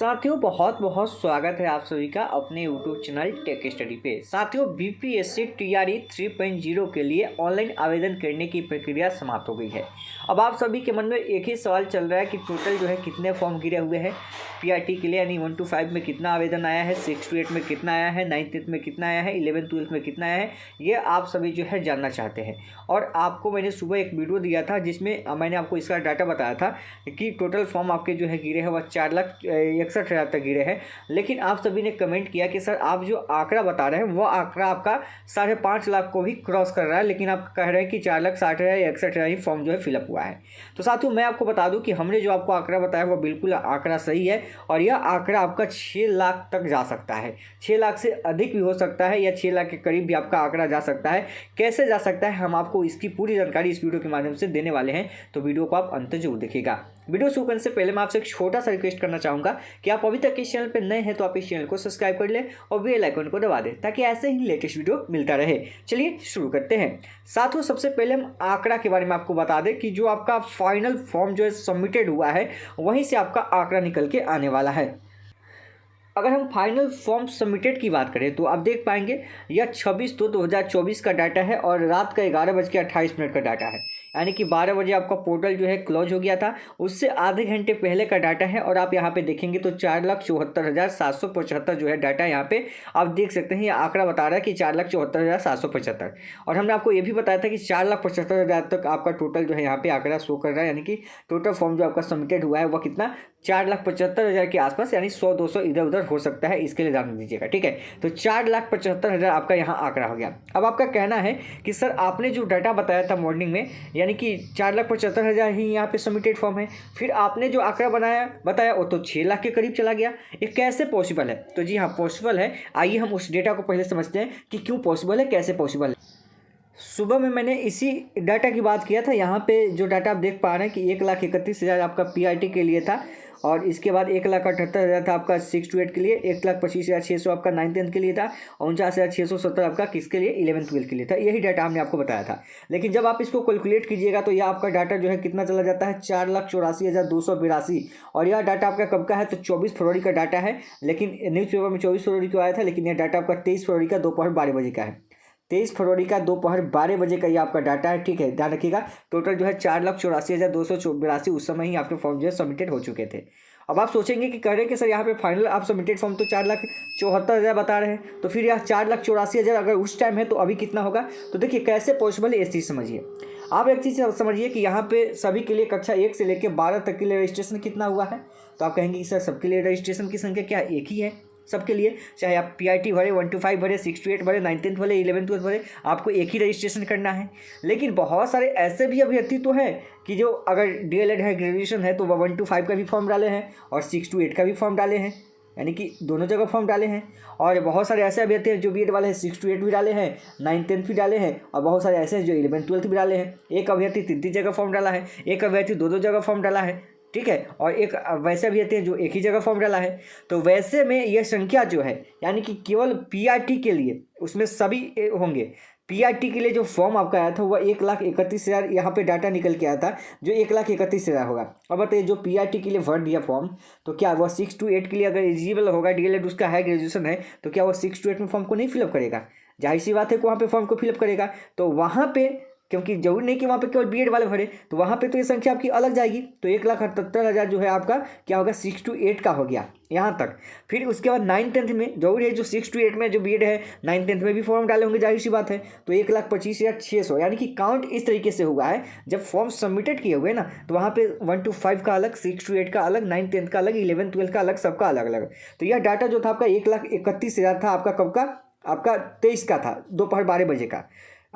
साथियों बहुत बहुत स्वागत है आप सभी का अपने यूट्यूब चैनल टेक स्टडी पे। साथियों बीपीएससी टीआरई 3.0 के लिए ऑनलाइन आवेदन करने की प्रक्रिया समाप्त हो गई है। अब आप सभी के मन में एक ही सवाल चल रहा है कि टोटल जो है कितने फॉर्म गिरे हुए हैं पीआरटी के लिए, यानी 1 to 5 में कितना आवेदन आया है, 6 to 8 में कितना आया है, 9th 10th में कितना आया है, 11th 12th में कितना आया है, ये आप सभी जो है जानना चाहते हैं। और आपको मैंने सुबह एक वीडियो दिया था जिसमें मैंने आपको इसका डाटा बताया था कि टोटल फॉर्म आपके जो है गिरे हैं वह 4,61,000 तक गिरे हैं। लेकिन आप सभी ने कमेंट किया कि सर आप जो आंकड़ा बता रहे हैं वो आंकड़ा आपका 5.5 लाख को भी क्रॉस कर रहा है, लेकिन आप कह रहे हैं कि 4,60,000 या 61,000 ही फॉर्म जो है फिलअप हुआ है। तो साथियों मैं आपको बता दूं कि हमने जो आपको आंकड़ा बताया वो बिल्कुल आंकड़ा सही है और यह आंकड़ा आपका 6 लाख तक जा सकता है। 6 लाख से अधिक भी हो सकता है या 6 लाख के करीब भी आपका आंकड़ा जा सकता है। कैसे जा सकता है हम आपको इसकी पूरी जानकारी इस वीडियो के माध्यम से देने वाले हैं, तो वीडियो को आप अंत तक जरूर देखिएगा। वीडियो शुरू करने से पहले मैं आपसे एक छोटा सा रिक्वेस्ट करना चाहूँगा कि आप अभी तक इस चैनल पर नए हैं तो आप इस चैनल को सब्सक्राइब कर लें और बेल आइकन को दबा दें ताकि ऐसे ही लेटेस्ट वीडियो मिलता रहे। चलिए शुरू करते हैं। साथियों सबसे पहले हम आंकड़ा के बारे में आपको बता दें कि जो आपका फाइनल फॉर्म जो है सबमिटेड हुआ है वहीं से आपका आंकड़ा निकल के आने वाला है। अगर हम फाइनल फॉर्म सबमिटेड की बात करें तो आप देख पाएंगे यह 26/2/2024 का डाटा है और रात का 11:28 का डाटा है, यानी कि 12 बजे आपका पोर्टल जो है क्लोज हो गया था, उससे आधे घंटे पहले का डाटा है। और आप यहाँ पे देखेंगे तो 4,74,775 जो है डाटा यहाँ पे आप देख सकते हैं। ये आंकड़ा बता रहा है कि 4,74,775 और हमने आपको ये भी बताया था कि 4,75,000 तक आपका टोटल जो है यहाँ पे आंकड़ा शो कर रहा है, यानी कि टोटल फॉर्म जो आपका सबमिटेड हुआ है वह कितना 4,75,000 के आसपास, यानी 100-200 इधर उधर हो सकता है, इसके लिए ध्यान दीजिएगा। ठीक है, तो 4,75,000 आपका यहाँ आंकड़ा हो गया। अब आपका कहना है कि सर आपने जो डाटा बताया था मॉर्निंग में, यानी कि 4,75,000 ही यहाँ पे सबमिटेड फॉर्म है, फिर आपने जो आंकड़ा बताया वो तो 6 लाख के करीब चला गया, ये कैसे पॉसिबल है? तो जी हाँ पॉसिबल है। आइए हम उस डेटा को पहले समझते हैं कि क्यों पॉसिबल है, कैसे पॉसिबल है। सुबह में मैंने इसी डाटा की बात किया था। यहाँ पे जो डाटा आप देख पा रहे हैं कि 1,31,000 आपका पीआरटी के लिए था और इसके बाद 1,78,000 था आपका 6 to 8 के लिए, 1,25,600 आपका 9th 10th के लिए था और 49,670 आपका किसके लिए 11th 12th के लिए था। यही डाटा हमने आपको बताया था। लेकिन जब आप इसको कैलकुलेट कीजिएगा तो यह आपका डाटा जो है कितना चला जाता है 4,84,282 और यह डाटा आपका कब का है तो 24 फरवरी का डाटा है। लेकिन न्यूज़पेपर में 24 फरवरी को आया था, लेकिन यह डाटा आपका 23 फरवरी का दोपहर 12 बजे का है। 23 फरवरी का दोपहर 12 बजे का ये आपका डाटा है। ठीक है, ध्यान रखिएगा। टोटल जो है 4,84,282 उस समय ही आपके फॉर्म जो है सबमिटेड हो चुके थे। अब आप सोचेंगे कि कह रहे हैं कि सर यहाँ पे फाइनल आप सबमिटेड फॉर्म तो 4,74,000 बता रहे हैं, तो फिर यह 4,84,000 अगर उस टाइम है तो अभी कितना होगा? तो देखिए कैसे पॉसिबल है इस चीज़ समझिए। आप एक चीज़ समझिए कि यहाँ पे सभी के लिए कक्षा 1 से लेकर 12 तक के लिए रजिस्ट्रेशन कितना हुआ है, तो आप कहेंगे कि सर सबके लिए रजिस्ट्रेशन की संख्या क्या एक ही है? सबके लिए, चाहे आप पीआरटी भरे, 1 to 5 भरे, 6 to 8 भरे, 9th 10th भरे, 11th 12th भरे, आपको एक ही रजिस्ट्रेशन करना है। लेकिन बहुत सारे ऐसे भी अभ्यर्थी तो हैं कि जो अगर डीएलएड है, ग्रेजुएशन है, तो वह 1 to 5 का भी फॉर्म डाले हैं और 6 to 8 का भी फॉर्म डाले हैं, यानी कि दोनों जगह फॉर्म डाले हैं। और बहुत सारे ऐसे अभ्यर्थी हैं जो बीएड वाले हैं, 6 to 8 भी डाले हैं, 9th 10th भी डाले हैं और बहुत सारे ऐसे हैं जो 11th 12th भी डाले हैं। एक अभ्यर्थी 3 जगह फॉर्म डाला है, एक अभ्यर्थी 2 जगह फॉर्म डाला है। ठीक है, और एक वैसे अभ्यर्थी हैं जो एक ही जगह फॉर्म डाला है। तो वैसे में यह संख्या जो है, यानी कि केवल पीआरटी के लिए उसमें सभी होंगे। पीआरटी के लिए जो फॉर्म आपका आया था वह 1,31,000 यहाँ पे डाटा निकल के आया था, जो 1,31,000 होगा। अब बताइए जो पीआरटी के लिए भर दिया फॉर्म, तो क्या वह 6 to 8 के लिए अगर एलिजिबल होगा, डीएलएड उसका है, ग्रेजुएशन है, तो क्या वह 6 to 8 में फॉर्म को नहीं फिलअप करेगा? जाहिर सी बात है कि वहाँ पे फॉर्म को फिलअप करेगा। तो वहाँ पे क्योंकि जरूरी नहीं कि वहाँ पे केवल बीएड वाले भरे, तो वहाँ पे तो ये संख्या आपकी अलग जाएगी। तो 1,78,000 जो है आपका क्या होगा 6 to 8 का हो गया यहाँ तक। फिर उसके बाद 9th 10th में जरूरी है जो 6 to 8 में जो बीएड है 9th 10th में भी फॉर्म डाले होंगे, जाहिर सी बात है। तो 1,25,600, यानी कि काउंट इस तरीके से हुआ है। जब फॉर्म सबमिटेड किए हुए ना तो वहाँ पे 1 to 5 का अलग, 6 to 8 का अलग, 9th 10th का अलग, 11th 12th का अलग, सबका अलग अलग। तो यह डाटा जो था आपका 1,31,000 था आपका कब का? आपका 23 का था, दोपहर 12 बजे का,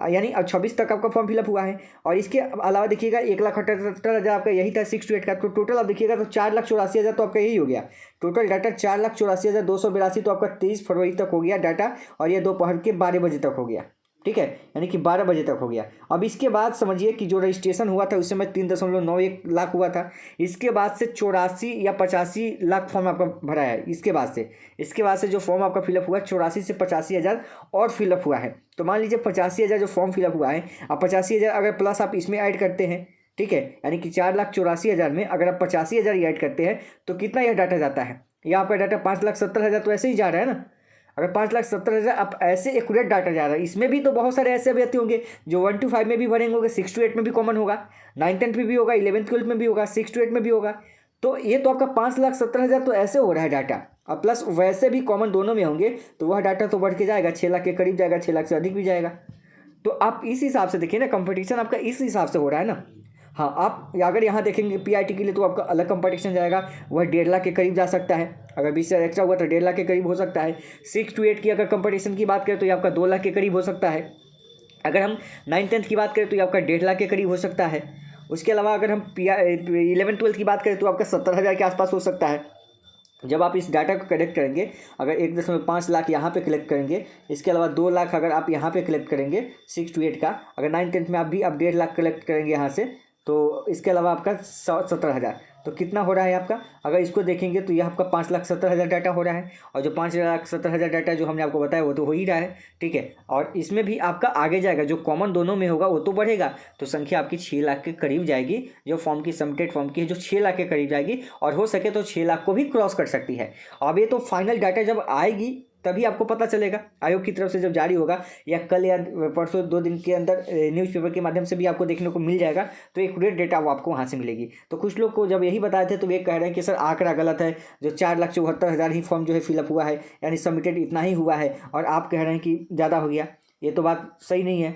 यानी अब 26 तक आपका फॉर्म फिलअप हुआ है। और इसके अलावा देखिएगा 1,78,000 आपका यही था 6 to 8 का। तो टोटल आप देखिएगा तो 4,84,000 तो आपका यही हो गया। टोटल डाटा 4,84,282 तो आपका 23 फरवरी तक हो गया डाटा, और ये दोपहर के 12 बजे तक हो गया। ठीक है, यानी कि 12 बजे तक हो गया। अब इसके बाद समझिए कि जो रजिस्ट्रेशन हुआ था उस समय 3.91 लाख हुआ था। इसके बाद से 84 या 85 लाख फॉर्म आपका भरा है। इसके बाद से जो फॉर्म आपका फिलअप हुआ 84 से 85,000 और फिलअप हुआ है। तो मान लीजिए 85,000 जो फॉर्म फिलअप हुआ है, अब 85,000 अगर प्लस आप इसमें ऐड करते हैं, ठीक है, यानी कि 4,84,000 में अगर आप 85,000 ऐड करते हैं तो कितना यह डाटा जाता है? ये आपका डाटा 5,70,000 तो ऐसे ही जा रहा है ना। अगर 5,70,000 आप ऐसे एक्यूरेट डाटा जा रहा है, इसमें भी तो बहुत सारे ऐसे अभ्यर्थी होंगे जो 1 to 5 में भी भरेंगे होंगे, 6 to 8 में भी कॉमन होगा, 9th 10th में भी होगा, 11th 12th में भी होगा, 6 to 8 में भी होगा। तो ये तो आपका 5,70,000 तो ऐसे हो रहा है डाटा, और प्लस वैसे भी कॉमन दोनों में होंगे तो वह डाटा तो बढ़ के जाएगा, 6 लाख के करीब जाएगा, 6 लाख से अधिक भी जाएगा। तो आप इस हिसाब से देखिए ना, कंपटीशन आपका इस हिसाब से हो रहा है ना। हाँ, आप अगर यहाँ देखेंगे पीआईटी के लिए तो आपका अलग कंपटीशन जाएगा, वह 1.5 लाख के करीब जा सकता है। अगर 20 से एक्स्ट्रा हुआ तो 1.5 लाख के करीब हो सकता है। 6 to 8 की अगर कंपटीशन की बात करें तो ये आपका 2 लाख के करीब हो सकता है। अगर हम 9th 10th की बात करें तो ये आपका 1.5 लाख के करीब हो सकता है। उसके अलावा अगर हम 11th 12th की बात करें तो आपका 70,000 के आसपास हो सकता है। जब आप इस डाटा को कलेक्ट करेंगे, अगर 1.5 लाख यहाँ पे कलेक्ट करेंगे, इसके अलावा 2 लाख अगर आप यहाँ पे कलेक्ट करेंगे 6 to 8 का, अगर 9th 10th में आप 1.5 लाख कलेक्ट करेंगे यहाँ से, तो इसके अलावा आपका 70,000, तो कितना हो रहा है आपका। अगर इसको देखेंगे तो यह आपका 5,70,000 डाटा हो रहा है, और जो 5,70,000 डाटा जो हमने आपको बताया वो तो हो ही रहा है, ठीक है। और इसमें भी आपका आगे जाएगा, जो कॉमन दोनों में होगा वो तो बढ़ेगा, तो संख्या आपकी 6 लाख के करीब जाएगी, जो फॉर्म की सबमिटेड फॉर्म की है जो 6 लाख के करीब जाएगी, और हो सके तो 6 लाख को भी क्रॉस कर सकती है। अब ये तो फाइनल डाटा जब आएगी तभी आपको पता चलेगा, आयोग की तरफ से जब जारी होगा, या कल या परसों 2 दिन के अंदर न्यूज़पेपर के माध्यम से भी आपको देखने को मिल जाएगा, तो एक्यूरेट डेटा वो आपको वहाँ से मिलेगी। तो कुछ लोग को जब यही बताए थे तो वे कह रहे हैं कि सर आंकड़ा गलत है, जो 4,74,000 ही फॉर्म जो है फिलअप हुआ है, यानी सबमिटेड इतना ही हुआ है, और आप कह रहे हैं कि ज़्यादा हो गया। ये तो बात सही नहीं है।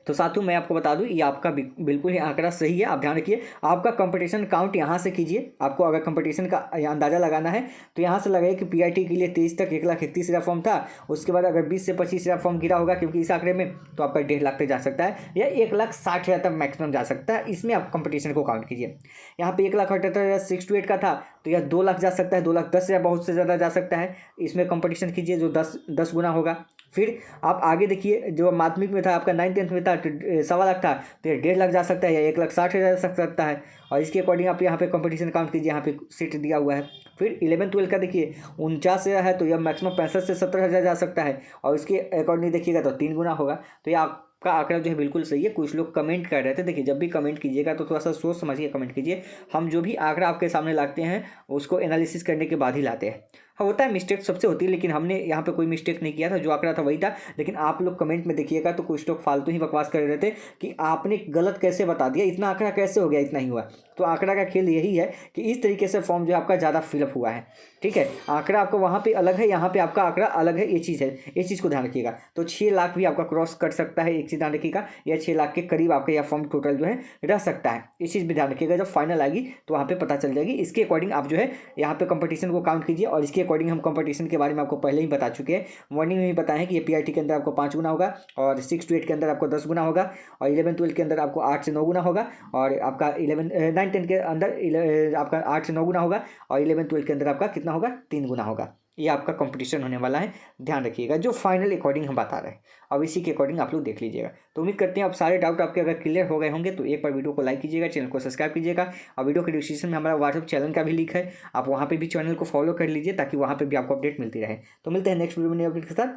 तो साथियों मैं आपको बता दूं, ये आपका बिल्कुल ही आंकड़ा सही है। आप ध्यान रखिए, आपका कंपटीशन काउंट यहाँ से कीजिए। आपको अगर कंपटीशन का अंदाज़ा लगाना है तो यहाँ से लगाइए कि पीआईटी के लिए 23 तक 1,31,000 फॉर्म था। उसके बाद अगर 20 से 25,000 फॉर्म गिरा होगा क्योंकि इस आंकड़े में, तो आपका 1.5 लाख तक जा सकता है, या 1,60,000 तक मैक्सिमम जा सकता है। इसमें आप कंपटीशन को काउंट कीजिए। यहाँ पे 1,78,000 6 to 8 का था, तो यह 2 लाख जा सकता है, 2,10,000 बहुत से ज़्यादा जा सकता है। इसमें कंपटीशन कीजिए जो 10 गुना होगा। फिर आप आगे देखिए, जो माध्यमिक में था आपका 9th 10th में था 1.25 लाख था, तो ये 1.5 लाख जा सकता है, या 1,60,000 जा सकता है। और इसके अकॉर्डिंग आप यहाँ पे कंपटीशन काउंट कीजिए, यहाँ पे सीट दिया हुआ है। फिर 11th 12th का देखिए 49,000 है, तो यह मैक्सिमम 65 से 70,000 जा सकता है, और इसके अकॉर्डिंग देखिएगा तो 3 गुना होगा। तो ये आपका आंकड़ा जो है बिल्कुल सही है। कुछ लोग कमेंट कर रहे थे, देखिए जब भी कमेंट कीजिएगा तो थोड़ा सा सोच समझ के कमेंट कीजिए। हम जो भी आंकड़ा आपके सामने लाते हैं उसको एनालिसिस करने के बाद ही लाते हैं। हाँ, होता है, मिस्टेक सबसे होती है, लेकिन हमने यहाँ पे कोई मिस्टेक नहीं किया था, जो आंकड़ा था वही था। लेकिन आप लोग कमेंट में देखिएगा तो कुछ लोग फालतू ही बकवास कर रहे थे कि आपने गलत कैसे बता दिया, इतना आंकड़ा कैसे हो गया, इतना ही हुआ। तो आंकड़ा का खेल यही है कि इस तरीके से फॉर्म जो आपका ज़्यादा फिलअप हुआ है, ठीक है। आंकड़ा आपका वहाँ पे अलग है, यहाँ पे आपका आंकड़ा अलग है, ये चीज़ है, इस चीज़ को ध्यान रखिएगा। तो 6 लाख भी आपका क्रॉस कर सकता है, एक चीज़ ध्यान रखिएगा, या 6 लाख के करीब आपका यह फॉर्म टोटल जो है रह सकता है। इस चीज़ भी ध्यान रखिएगा, जब फाइनल आएगी तो वहाँ पे पता चल जाएगी। इसके अकॉर्डिंग आप जो है यहाँ पे कंपटीशन को काउंट कीजिए, और इसके अकॉर्डिंग हम कंपटीशन के बारे में आपको पहले ही बता चुके हैं। मॉर्निंग में ही बताया है कि ये पीआईटी के अंदर आपको 5 गुना होगा, और 6 to 8 के अंदर आपको 10 गुना होगा, और 11th 12th के अंदर आपको 8 से 9 गुना होगा, और आपका 9th 10th के अंदर आपका 8 से 9 गुना होगा, और 11th 12th के अंदर आपका कितना होगा, 3 गुना होगा। ये आपका कंपटीशन होने वाला है, ध्यान रखिएगा, जो फाइनल अकॉर्डिंग हम बता रहे हैं। अब इसी के अकॉर्डिंग आप लोग देख लीजिएगा। तो उम्मीद करते हैं आप सारे डाउट आपके अगर क्लियर हो गए होंगे तो एक बार वीडियो को लाइक कीजिएगा, चैनल को सब्सक्राइब कीजिएगा, और वीडियो के डिस्क्रिप्शन में हमारा व्हाट्सएप चैनल का भी लिंक है, आप वहाँ पे भी चैनल को फॉलो कर लीजिए ताकि वहाँ पे भी आपको अपडेट मिलती रहे। तो मिलते हैं नेक्स्ट वीडियो में नए अपडेट के साथ।